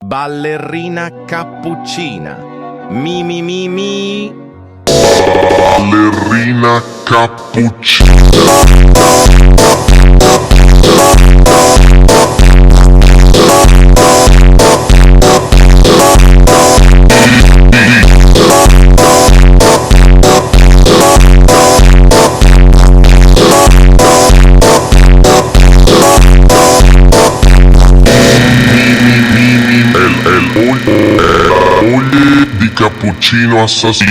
Ballerina cappuccina. Mi mi mi mi. Ballerina cappuccina. Moglie di cappuccino assassino.